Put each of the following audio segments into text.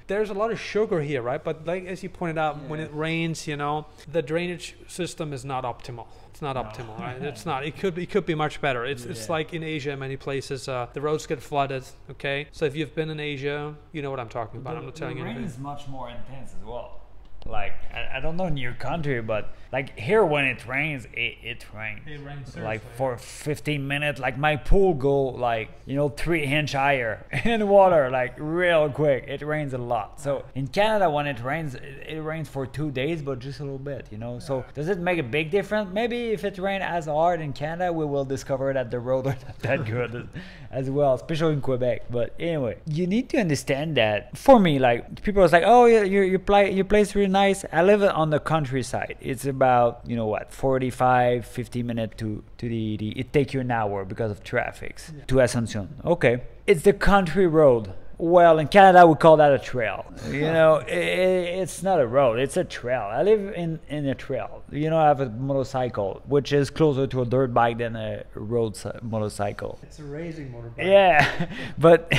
There's a lot of sugar here, right? But like as you pointed out, when it rains, you know, the drainage system is not optimal. It's not optimal, right? It's not. It could be much better. It's like in Asia, in many places, the roads get flooded. Okay, so if you've been in Asia, you know what I'm talking about. I'm not telling you anything. The rain is much more intense as well. Like I don't know in your country, but like here when it rains, it rains. It rains like for 15 minutes. Like my pool go like 3 inch higher in water, like real quick. It rains a lot. So in Canada when it rains for 2 days, but just a little bit, So does it make a big difference? Maybe if it rains as hard in Canada, we will discover that the roads are not that good as well, especially in Quebec. But anyway, you need to understand that. For me, like people are like, oh, your place really nice. I live on the countryside. It's about 45 50 minutes to the it takes you an hour because of traffic to Ascension. Okay, it's the country road. Well, in Canada we call that a trail. It's not a road, it's a trail. I live in a trail. I have a motorcycle, which is closer to a dirt bike than a road motorcycle. It's a racing motorbike. Yeah, but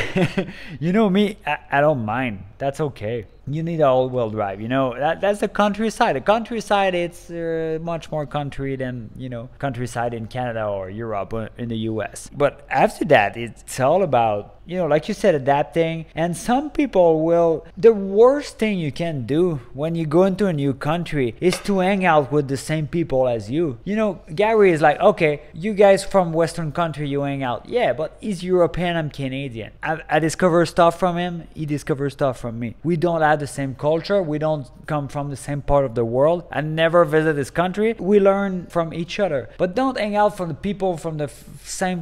me, I don't mind. That's okay. You need all-wheel drive. That's the countryside. The countryside, it's much more country than countryside in Canada or Europe or in the US. But after that, it's all about like you said, adapting. And some people will. The worst thing you can do when you go into a new country is to hang out with the same people as you. Gary is like, okay, you guys from Western country, you hang out. Yeah, but he's European, I'm Canadian. I discover stuff from him. He discovers stuff from me. We don't have the same culture. We don't come from the same part of the world. I never visit this country. We learn from each other. But don't hang out from the people from the same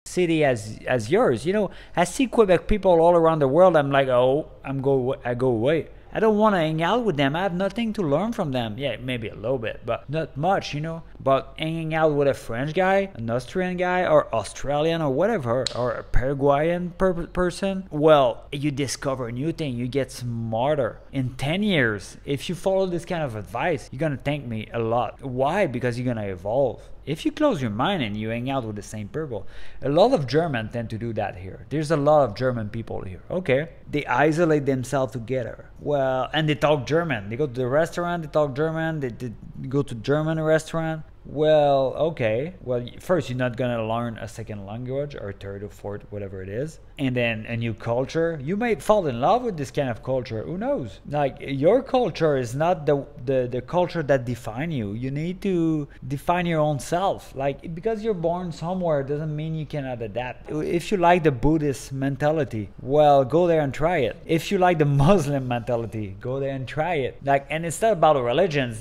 city as yours. I see Quebec people all around the world. I'm like, oh, I go away. I don't want to hang out with them. I have nothing to learn from them. Yeah, maybe a little bit, but not much, But hanging out with a French guy, an Austrian guy, or Australian or whatever, or a Paraguayan person, well, you discover a new thing. You get smarter. In 10 years, if you follow this kind of advice, you're going to thank me a lot. Why? Because you're going to evolve. If you close your mind and you hang out with the same people, a lot of Germans tend to do that here. There's a lot of German people here. Okay, they isolate themselves together. Well, and they talk German. They go to the restaurant, they talk German. They go to German restaurant. Well, okay. Well, first you're not gonna learn a second language or third or fourth, whatever it is, and then a new culture. You may fall in love with this kind of culture. Who knows? Like your culture is not the culture that define you. You need to define your own self. Like because you're born somewhere doesn't mean you cannot adapt. If you like the Buddhist mentality, well, go there and try it. If you like the Muslim mentality, go there and try it. Like, and it's not about a religion.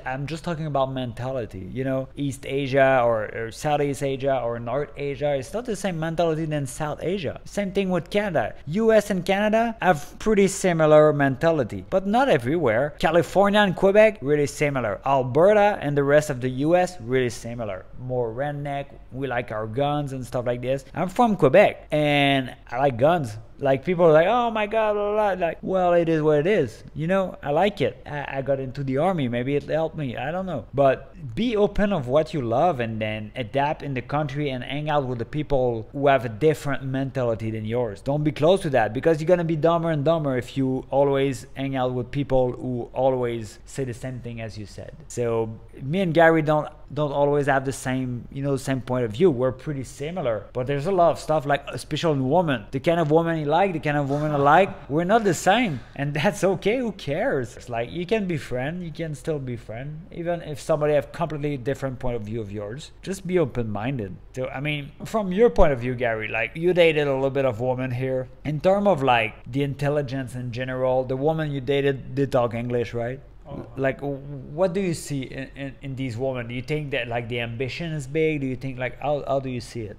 I'm just talking about mentality. East Asia or Southeast Asia or North Asia, it's not the same mentality than South Asia. Same thing with Canada. US and Canada have pretty similar mentality, but not everywhere. California and Quebec, really similar. Alberta and the rest of the US, really similar. More redneck, we like our guns and stuff like this. I'm from Quebec and I like guns. Like people are like, oh my God, blah, blah, blah. Like, well, it is what it is. I like it. I got into the army. Maybe it helped me. I don't know. But be open of what you love and then adapt in the country and hang out with the people who have a different mentality than yours. Don't be close to that because you're going to be dumber and dumber if you always hang out with people who always say the same thing as you said. So me and Gary don't always have the same, same point of view. We're pretty similar, but there's a lot of stuff like, especially in women, the kind of woman you like, the kind of woman I like, we're not the same, and that's okay. Who cares? It's like you can be friend, you can still be friend, even if somebody have completely different point of view of yours. Just be open-minded. So I mean, from your point of view, Gary, like you dated a little bit of woman here. In terms of like the intelligence in general, the woman you dated did talk English, right? Like, what do you see in these women? Do you think that like the ambition is big? Do you think like how do you see it?